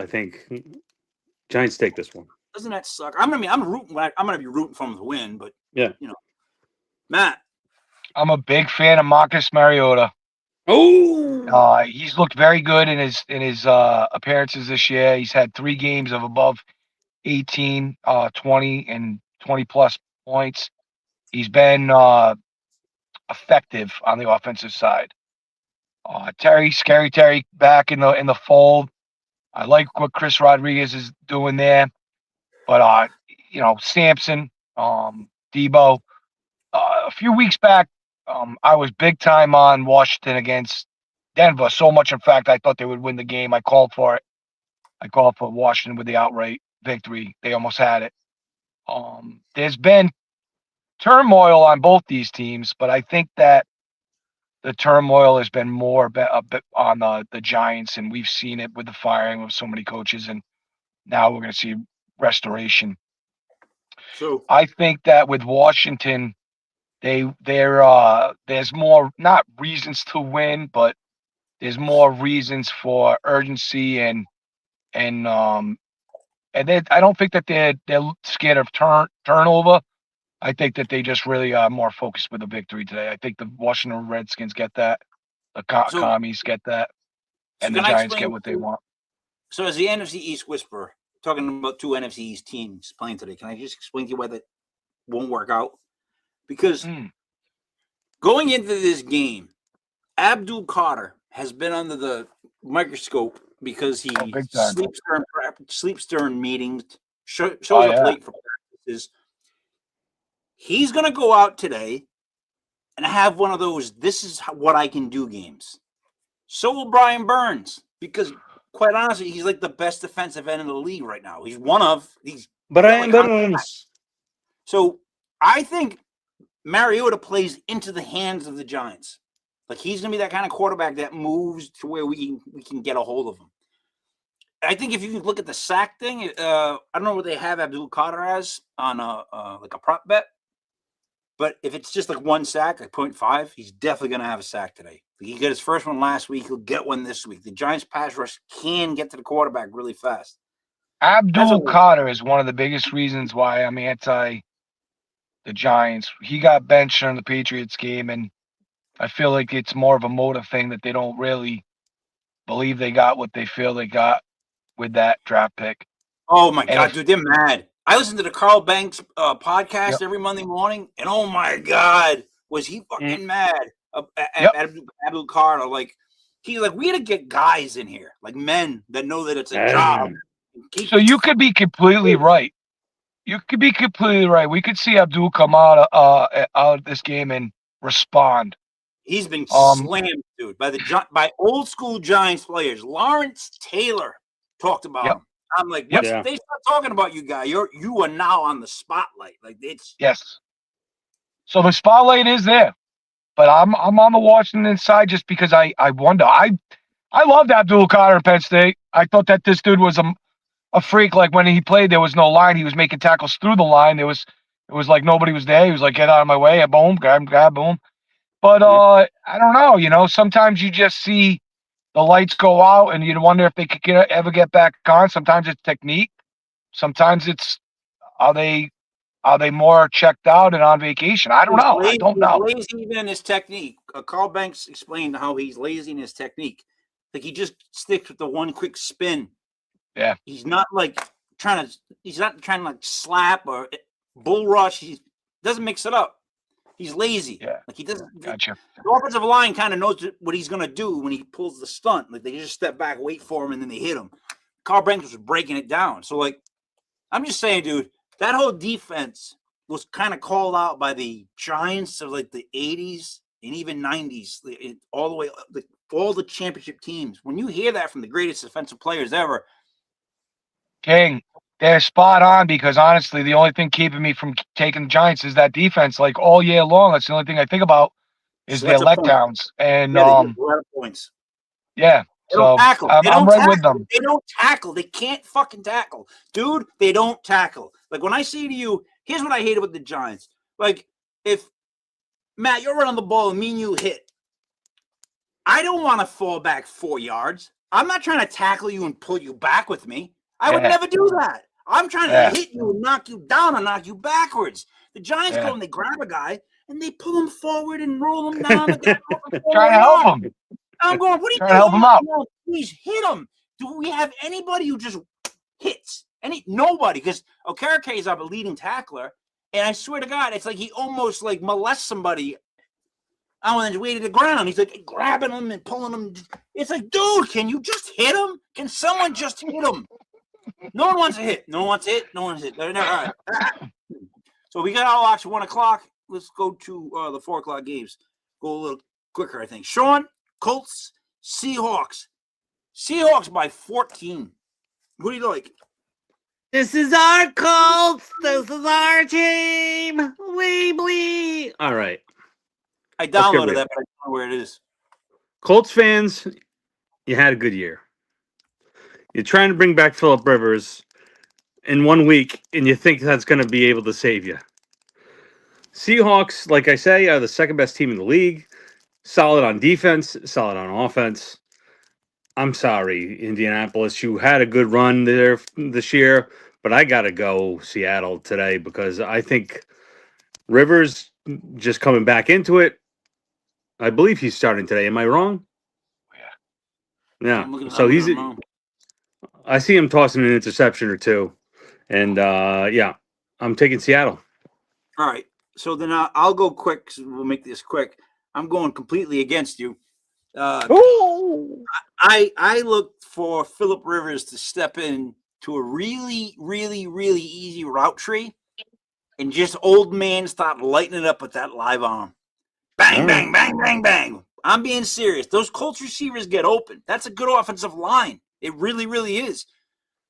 take this one. Doesn't that suck? I'm gonna be rooting for them to win, but yeah, Matt. I'm a big fan of Marcus Mariota. Oh, He's looked very good in his appearances this year. He's had 3 games of above 18, 20, and 20 plus points. He's been effective on the offensive side. Scary Terry back in the fold. I like what Chris Rodriguez is doing there, but Sampson, Debo. A few weeks back, I was big time on Washington against Denver. So much, in fact, I thought they would win the game. I called for it. I called for Washington with the outright victory. They almost had it. There's been turmoil on both these teams, but I think that the turmoil has been more a bit on the Giants, and we've seen it with the firing of so many coaches, and now we're going to see restoration. So I think that with Washington, there's more, not reasons to win, but there's more reasons for urgency and then I don't think that they're scared of turnover. I think that they just really are more focused with the victory today. I think the Washington Redskins get that, the Commies get that, and the Giants get what they want. So as the NFC East whisperer, talking about 2 NFC East teams playing today, can I just explain to you why that won't work out? Because going into this game, Abdul Carter has been under the microscope because he sleeps during meetings, shows up late for practices. He's going to go out today and have one of those, this is what I can do games. So will Brian Burns, because quite honestly, he's like the best defensive end in the league right now. He's one of these. Brian Burns. So I think Mariota plays into the hands of the Giants. Like he's gonna be that kind of quarterback that moves to where we can get a hold of him. I think if you look at the sack thing, I don't know what they have Abdul Carter as on like a prop bet, but if it's just like one sack, like 0.5, he's definitely gonna have a sack today. He got his first one last week. He'll get one this week. The Giants pass rush can get to the quarterback really fast. Abdul Carter is one of the biggest reasons why I'm anti the Giants. He got benched in the Patriots game, and I feel like it's more of a motive thing that they don't really believe they got what they feel they got with that draft pick. Oh my And God, dude, they're mad. I listen to the Carl Banks podcast Yep. every Monday morning, and oh my God, was he fucking mad at Abdul Carter? Like, he's like, we got to get guys in here, like men that know that it's a job. So you could be completely right. You could be completely right. We could see Abdul come out of this game and respond. He's been slammed, dude, by old school Giants players. Lawrence Taylor talked about him. I'm like, once they start talking about you, guy, you are now on the spotlight. Like it's So the spotlight is there, but I'm on the Washington side just because I wonder. I loved Abdul Carter in Penn State. I thought that this dude was a freak. Like when he played, there was no line. He was making tackles through the line. It was like nobody was there. He was like, get out of my way, boom, grab, boom. But I don't know. You know, sometimes you just see the lights go out, and you wonder if they could ever get back on. Sometimes it's technique. Sometimes it's are they more checked out and on vacation? I don't know. I don't know. He's lazy in his technique. Carl Banks explained how he's lazy in his technique. Like he just sticks with the one quick spin. Yeah. He's not trying to like slap or bull rush. He doesn't mix it up. He's lazy. Yeah. Like he doesn't. Gotcha. The offensive line kind of knows what he's gonna do when he pulls the stunt. Like they just step back, wait for him, and then they hit him. Carl Banks was breaking it down. So like, I'm just saying, dude, that whole defense was kind of called out by the Giants of like the 80s and even 90s, all the way up, all the championship teams. When you hear that from the greatest defensive players ever, King, they're spot on, because honestly, the only thing keeping me from taking the Giants is that defense. Like all year long, that's the only thing I think about is their letdowns. And they get a lot of points. Yeah. So I'm right with them. They don't tackle. They can't fucking tackle. Dude, they don't tackle. Like when I say to you, here's what I hated with the Giants. Like if Matt, you're running the ball and me and you hit, I don't want to fall back 4 yards. I'm not trying to tackle you and pull you back with me. I would never do that. I'm trying to hit you and knock you down and knock you backwards. The Giants go and they grab a guy and they pull him forward and roll him down. Trying to help him. I'm going, what are you doing? Help him out. Please hit him. Do we have anybody who just hits? Nobody, because Okereke is our leading tackler, and I swear to God, it's like he almost like molests somebody. Oh, and then way to the ground. He's like grabbing him and pulling him. It's like, dude, can you just hit him? Can someone just hit him? No one wants to hit. No one wants to hit. No one wants to hit. All right. So we got our locks at 1 o'clock. Let's go to the 4 o'clock games. Go a little quicker, I think. Sean, Colts, Seahawks. Seahawks by 14. What do you like? This is our Colts. This is our team. Wee. All right. I downloaded that, but I don't know where it is. Colts fans, you had a good year. You're trying to bring back Phillip Rivers in 1 week, and you think that's going to be able to save you. Seahawks, like I say, are the second best team in the league. Solid on defense, solid on offense. I'm sorry, Indianapolis. You had a good run there this year, but I got to go Seattle today because I think Rivers just coming back into it. I believe he's starting today. Am I wrong? Yeah. So I see him tossing an interception or two. And, I'm taking Seattle. All right. So then I'll go quick. So we'll make this quick. I'm going completely against you. I look for Phillip Rivers to step in to a really, really, really easy route tree and just old man start lighting it up with that live arm. Bang, bang, bang, bang, bang. I'm being serious. Those Colts receivers get open. That's a good offensive line. It really, really is.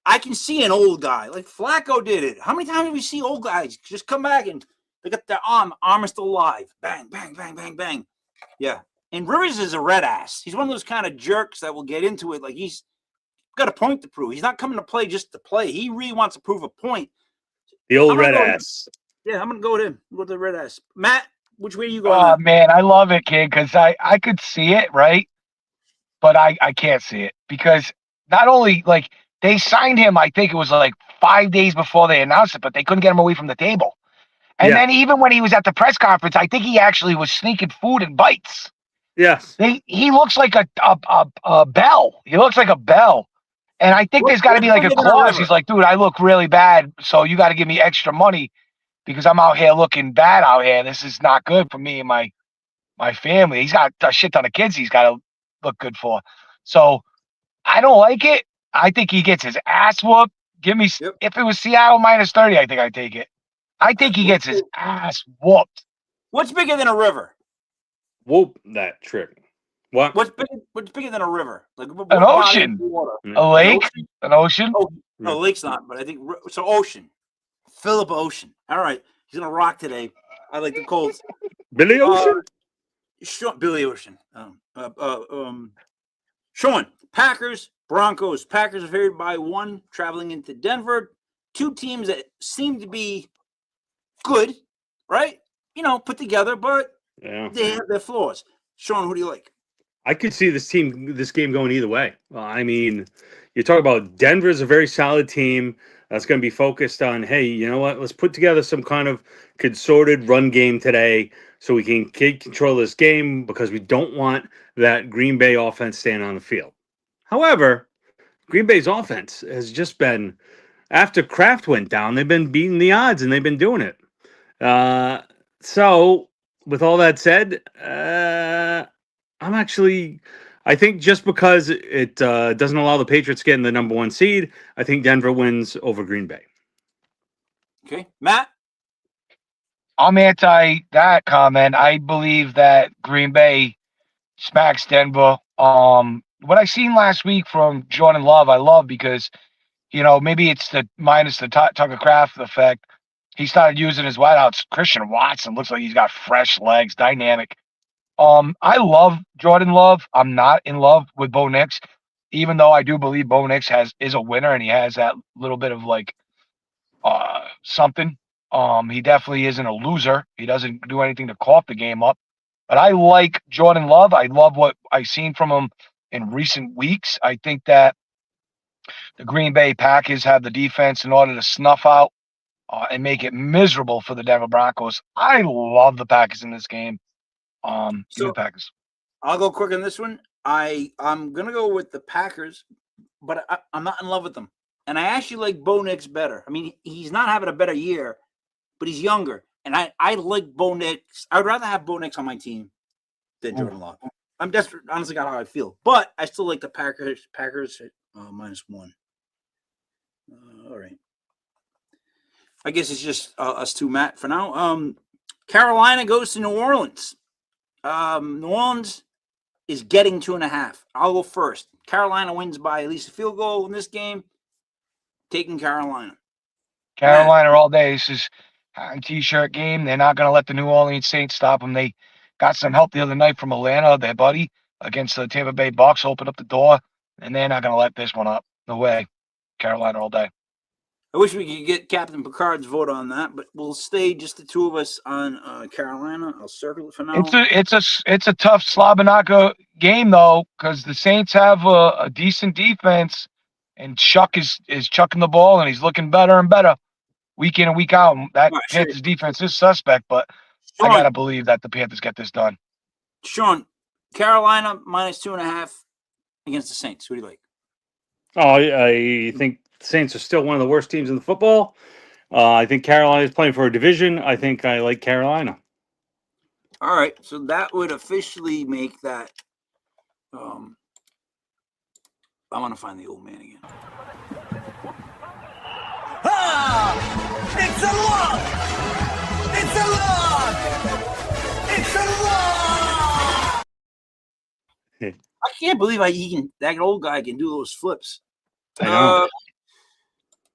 I can see an old guy like Flacco did it. How many times do we see old guys just come back and they got their arm is still alive? Bang, bang, bang, bang, bang. Yeah. And Rivers is a red ass. He's one of those kind of jerks that will get into it like he's got a point to prove. He's not coming to play just to play. He really wants to prove a point. The old I'm gonna red go with ass. Yeah, I'm going to go with him. Go with the red ass. Matt, which way are you Oh, going? man, I love it, kid, because I could see it, right? But I can't see it because not only, like, they signed him, I think it was like 5 days before they announced it, but they couldn't get him away from the table. And Yeah. then even when he was at the press conference, I think he actually was sneaking food and bites. Yes. He looks like a bell. He looks like a bell. And I think there's got to be like a clause. He's like, dude, I look really bad, so you got to give me extra money because I'm out here looking bad out here. This is not good for me and my family. He's got a shit ton of kids he's got to look good for. So I don't like it. I think he gets his ass whooped. Give me if it was Seattle minus 30, I think I'd take it. I think he gets his ass whooped. What's bigger than a river? Whoop that trick. What? What's bigger than a river? Like An ocean, a lake, an ocean. Oh, no, lake's not, but I think so. Ocean, Philip Ocean. All right, he's gonna rock today. I like the Colts. Billy Ocean. Billy Ocean. Sean, Packers, Broncos. Packers are favored by 1, traveling into Denver. Two teams that seem to be good, right? You know, put together, but they have their flaws. Sean, who do you like? I could see this game going either way. I mean, you talk about Denver's a very solid team that's going to be focused on, hey, you know what? Let's put together some kind of consorted run game today so we can take control of this game because we don't want that Green Bay offense staying on the field. However, Green Bay's offense has just been, after Kraft went down, they've been beating the odds and they've been doing it. So, with all that said, I think just because it doesn't allow the Patriots getting the number 1 seed, I think Denver wins over Green Bay. Okay, Matt? I'm anti that comment. I believe that Green Bay smacks Denver. What I seen last week from Jordan Love, I love because, you know, maybe it's the minus the Tucker Kraft effect. He started using his wideouts. Christian Watson looks like he's got fresh legs, dynamic. I love Jordan Love. I'm not in love with Bo Nix, even though I do believe Bo Nix is a winner and he has that little bit of like something. He definitely isn't a loser. He doesn't do anything to cough the game up. But I like Jordan Love. I love what I've seen from him in recent weeks. I think that the Green Bay Packers have the defense in order to snuff out and make it miserable for the Denver Broncos. I love the Packers in this game. So the Packers. I'll go quick on this one. I'm gonna go with the Packers, but I'm not in love with them. And I actually like Bo Nix better. I mean, he's not having a better year, but he's younger. And I like Bo Nix. I would rather have Bo Nix on my team than Jordan Love. I'm desperate, honestly, got how I feel. But I still like the Packers minus 1. All right. I guess it's just us two, Matt, for now. Carolina goes to New Orleans. New Orleans is getting 2.5. I'll go first. Carolina wins by at least a field goal in this game. Taking Carolina. Carolina all day. This is a T-shirt game. They're not going to let the New Orleans Saints stop them. They got some help the other night from Atlanta, their buddy, against the Tampa Bay Bucks. Opened up the door, and they're not going to let this one up. No way. Carolina all day. I wish we could get Captain Picard's vote on that, but we'll stay just the two of us on Carolina. I'll circle it for now. It's a tough Slobberknocker game though, because the Saints have a decent defense, and Chuck is chucking the ball, and he's looking better and better week in and week out. That Panthers defense is suspect, but Sean, I gotta believe that the Panthers get this done. Sean, Carolina minus 2.5 against the Saints. Who do you like? Oh, I think the Saints are still one of the worst teams in the football. I think Carolina is playing for a division. I think I like Carolina. All right, so that would officially make that. I want to find the old man again. It's a lock! It's a lock! It's a lock! I can't believe that old guy can do those flips. I know.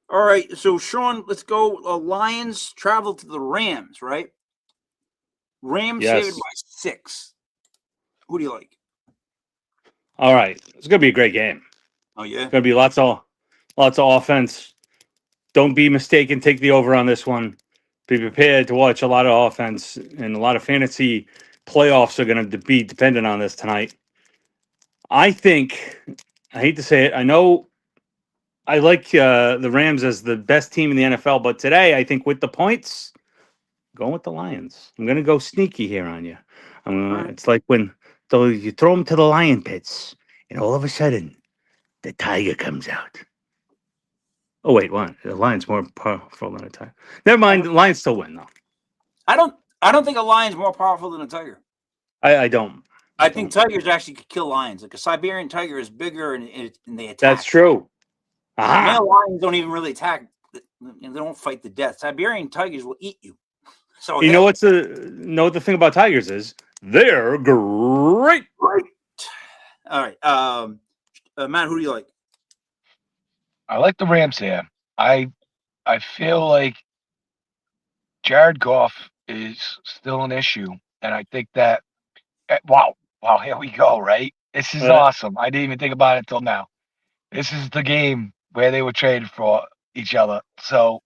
All right, so Sean, let's go. Lions travel to the Rams, right? Rams favored by 6. Who do you like? All right, it's gonna be a great game. Oh yeah. It's gonna be lots of offense. Don't be mistaken. Take the over on this one. Be prepared to watch a lot of offense, and a lot of fantasy playoffs are going to be dependent on this tonight. I think, I hate to say it, I know I like the Rams as the best team in the NFL, but today I think with the points, going with the Lions. I'm going to go sneaky here on you. Alright. It's like when you throw them to the lion pits, and all of a sudden, the tiger comes out. Oh wait, what? The Lions more powerful than a tiger. Never mind. The Lions still win though. I don't think a lion's more powerful than a tiger. I don't. I think tigers actually could kill lions. Like a Siberian tiger is bigger and they attack. That's true. Aha. Male lions don't even really attack. They don't fight to death. Siberian tigers will eat you. So You know what the thing about tigers is? They're great. All right. Matt, who do you like? I like the Rams here. I feel like Jared Goff is still an issue, and I think that wow, here we go. Right, this is awesome. I didn't even think about it until now. This is the game where they were traded for each other. So,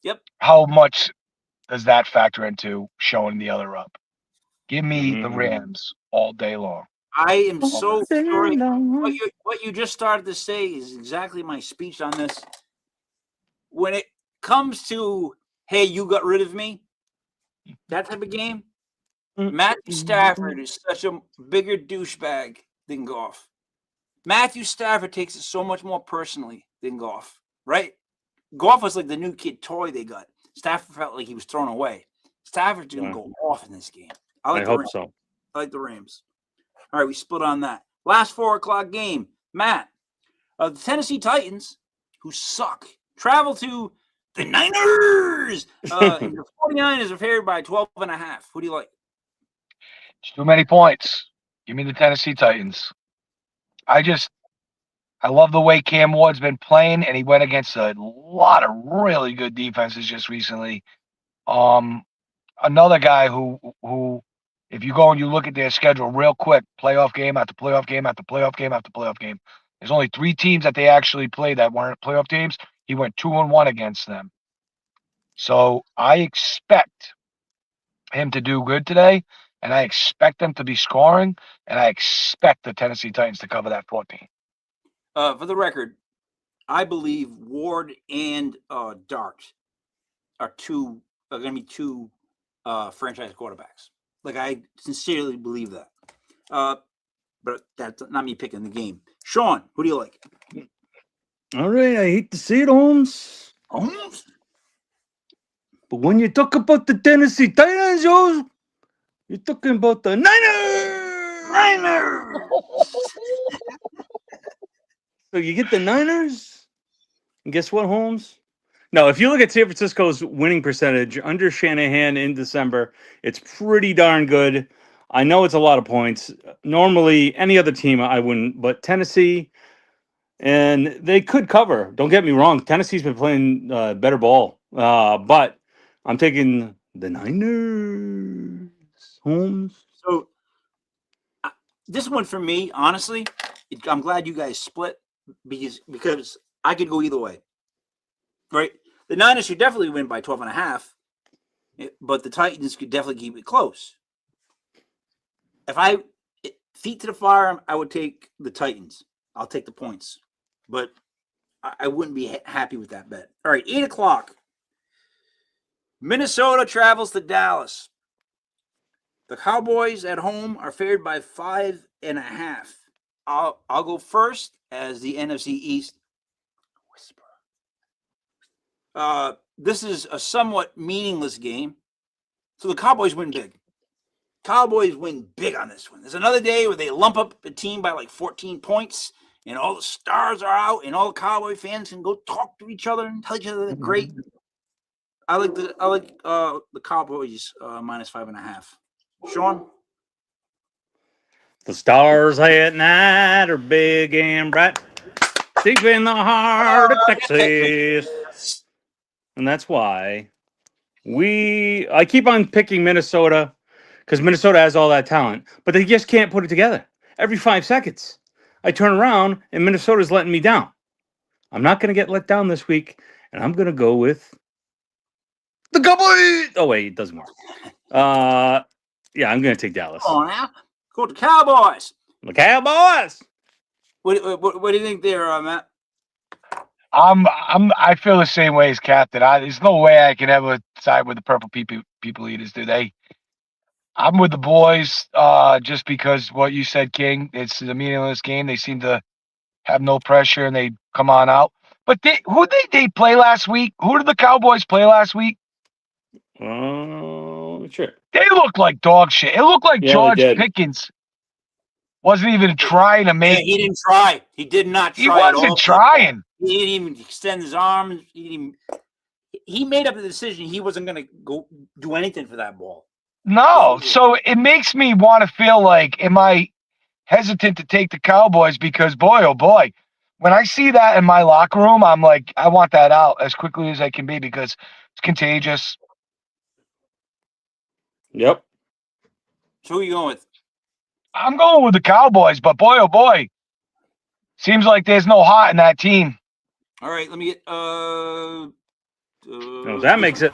Yep. How much does that factor into showing the other up? Give me the Rams all day long. I am so sorry. What you just started to say is exactly my speech on this. When it comes to, hey, you got rid of me, that type of game, Matthew Stafford is such a bigger douchebag than Goff. Matthew Stafford takes it so much more personally than Goff, right? Goff was like the new kid toy they got. Stafford felt like he was thrown away. Stafford's going to go off in this game. I hope so. I like the Rams. All right, we split on that. Last 4 o'clock game. Matt, the Tennessee Titans, who suck, travel to the Niners. And the 49ers are favored by 12.5. Who do you like? It's too many points. Give me the Tennessee Titans. I love the way Cam Ward's been playing, and he went against a lot of really good defenses just recently. Another guy who if you go and you look at their schedule real quick, playoff game after playoff game after playoff game after playoff game. There's only 3 teams that they actually played that weren't playoff teams. He went 2-1 against them. So I expect him to do good today, and I expect them to be scoring, and I expect the Tennessee Titans to cover that 14. For the record, I believe Ward and Dart are going to be two franchise quarterbacks. Like, I sincerely believe that. But that's not me picking the game. Sean, who do you like? All right, I hate to see it, Holmes. Holmes? But when you talk about the Tennessee Titans, you're talking about the Niners. So you get the Niners? And guess what, Holmes? No, if you look at San Francisco's winning percentage under Shanahan in December, it's pretty darn good. I know it's a lot of points. Normally, any other team I wouldn't, but Tennessee, and they could cover. Don't get me wrong. Tennessee's been playing better ball. But I'm taking the Niners. Holmes. So, this one for me, honestly, I'm glad you guys split because I could go either way. Right? The Niners should definitely win by 12.5, but the Titans could definitely keep it close. If feet to the fire, I would take the Titans. I'll take the points, but I wouldn't be happy with that bet. All right, 8 o'clock. Minnesota travels to Dallas. The Cowboys at home are favored by 5.5. I'll go first as the NFC East. Whisper. This is a somewhat meaningless game, so the Cowboys win big. Cowboys win big on this one. There's another day where they lump up a team by like 14 points, and all the stars are out, and all the Cowboy fans can go talk to each other and tell each other they're great. I like the Cowboys minus 5.5. Sean? The stars at night are big and bright, deep in the heart of Texas. And that's why I keep on picking Minnesota because Minnesota has all that talent, but they just can't put it together. Every 5 seconds, I turn around and Minnesota's letting me down. I'm not going to get let down this week, and I'm going to go with the Cowboys. Oh wait, it doesn't work. Yeah, I'm going to take Dallas. Come on now. Go to Cowboys. The Cowboys. What do you think there, Matt? I feel the same way as Captain. There's no way I can ever side with the purple people eaters, do they? I'm with the boys, just because what you said, King. It's a meaningless game. They seem to have no pressure and they come on out. But who did they play last week? Who did the Cowboys play last week? Sure. They looked like dog shit. It looked like Yeah, George they did. Pickens wasn't even trying to Yeah, make. he didn't try. He did not try. He at all. wasn't trying. He didn't even extend his arms. He made up the decision he wasn't going to go do anything for that ball. No. So it makes me want to feel like, am I hesitant to take the Cowboys? Because boy, oh boy, when I see that in my locker room, I'm like, I want that out as quickly as I can be because it's contagious. Yep. So who are you going with? I'm going with the Cowboys, but boy, oh boy, seems like there's no heart in that team. All right, let me get No, that makes it.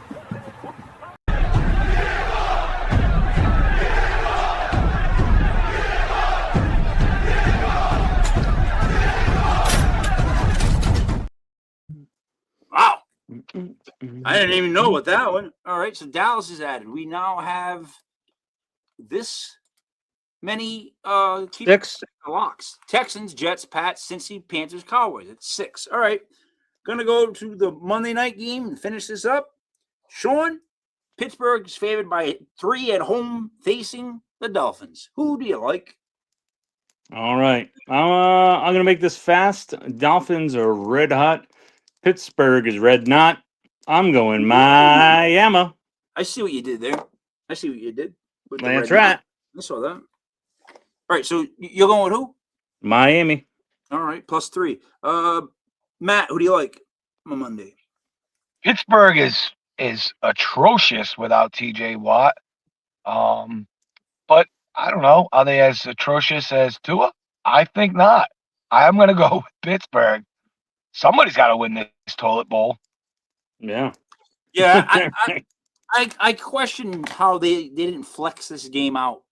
Wow. I didn't even know about that one. All right, so Dallas is added. We now have this many Six. locks. Texans, Jets, Pats, Cincy, Panthers, Cowboys. It's 6. All right. Gonna go to the Monday night game and finish this up. Sean, Pittsburgh is favored by 3 at home facing the Dolphins. Who do you like? All right. I'm going to make this fast. Dolphins are red hot. Pittsburgh is red not. I'm going Miami. I see what you did there. I see what you did. with the That's red right. knot. I saw that. All right, so you're going with who? Miami. All right, +3. Matt, who do you like on Monday? Pittsburgh is atrocious without TJ Watt. But I don't know. Are they as atrocious as Tua? I think not. I'm going to go with Pittsburgh. Somebody's got to win this toilet bowl. Yeah. Yeah, I question how they didn't flex this game out.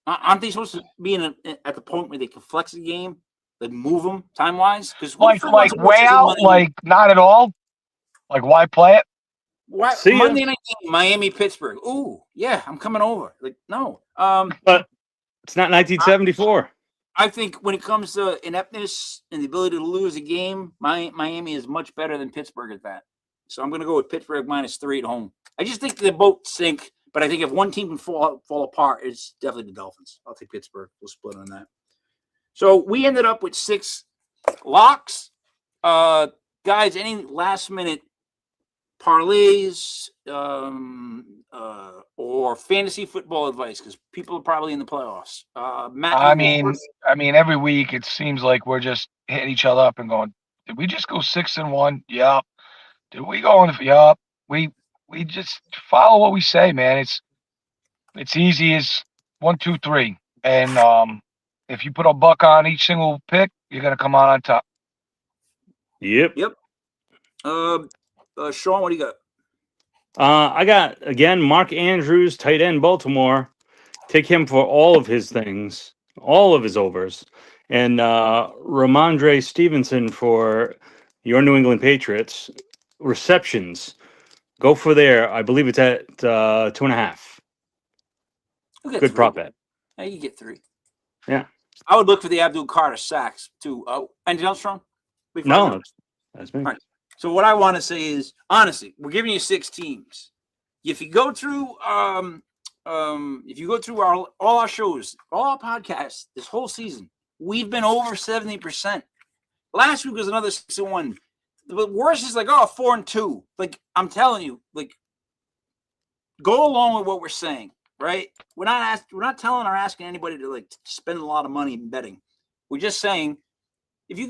Aren't they supposed to be at the point where they can flex the game, like move them time wise? Because Like way out, like not at all. Like why play it? Why, See ya. Monday night game, Miami Pittsburgh. Ooh, yeah, I'm coming over. Like no, But it's not 1974. I think when it comes to ineptness and the ability to lose a game, Miami is much better than Pittsburgh at that. So I'm going to go with Pittsburgh -3 at home. I just think the boat sink, but I think if one team can fall apart, it's definitely the Dolphins. I'll take Pittsburgh. We'll split on that. So we ended up with 6 locks. Guys, any last minute parlays or fantasy football advice? Because people are probably in the playoffs. Matt, I mean, every week it seems like we're just hitting each other up and going, did we just go 6-1? Yup. Did we go on? Yup. We just follow what we say, man. It's easy as 1, 2, 3. And if you put a buck on each single pick, you're gonna come out on top. Yep. Sean, what do you got? I got, again, Mark Andrews, tight end, Baltimore. Take him for all of his things, all of his overs. And Ramondre Stevenson for your New England Patriots. Receptions. Go for there. I believe it's at 2.5. Good 3. prop bet. Yeah, you get 3. Yeah. I would look for the Abdul Carter sacks too. Anything else, Sean? No, that's me. All right. So what I want to say is, honestly, we're giving you 6 teams. If you go through, all our shows, all our podcasts this whole season, we've been over 70%. Last week was another 6-1. The worst is like 4-2. Like I'm telling you, like go along with what we're saying, right? We're not telling or asking anybody to like spend a lot of money in betting. We're just saying if you're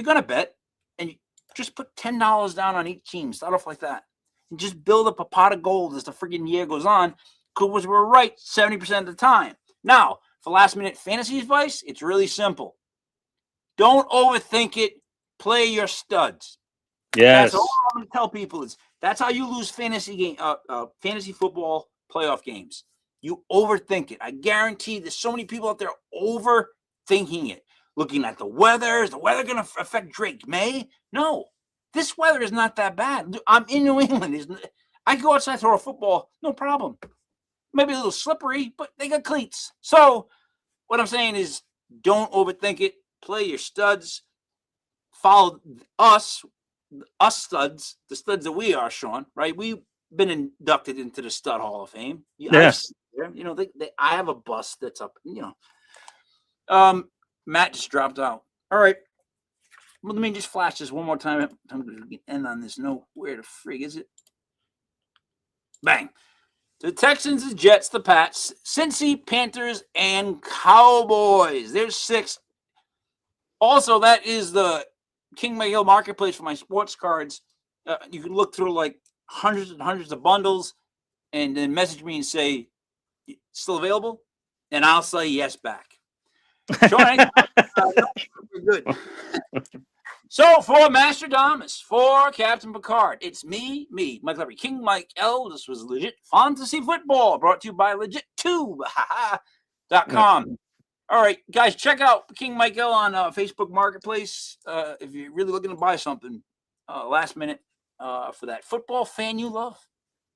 gonna bet and you just put $10 down on each team, start off like that, and just build up a pot of gold as the freaking year goes on. because we're right 70% of the time. Now, for last-minute fantasy advice, it's really simple. Don't overthink it. Play your studs. Yes. That's all I'm going to tell people is that's how you lose fantasy football playoff games. You overthink it. I guarantee there's so many people out there overthinking it. Looking at the weather. Is the weather going to affect Drake May? No. This weather is not that bad. I'm in New England. I can go outside and throw a football. No problem. Maybe a little slippery, but they got cleats. So what I'm saying is don't overthink it. Play your studs. Follow us studs, the studs that we are, Sean, right? We've been inducted into the Stud Hall of Fame. Yes. You know, I have a bust that's up, you know. Matt just dropped out. All right. Well, let me just flash this one more time. I'm going to end on this note. Where the frig is it? Bang. The Texans, the Jets, the Pats, Cincy, Panthers, and Cowboys. There's 6. Also, that is the King McGill Marketplace for my sports cards. You can look through like hundreds and hundreds of bundles and then message me and say, still available? And I'll say yes back. Sean, we're good. So for Mastradamus, for Captain Picard, it's me, Mike Levy, King Mike L. This was Legit Fantasy Football, brought to you by LegitTube.com. All right, guys, check out King Mike L on Facebook Marketplace if you're really looking to buy something last minute for that football fan you love.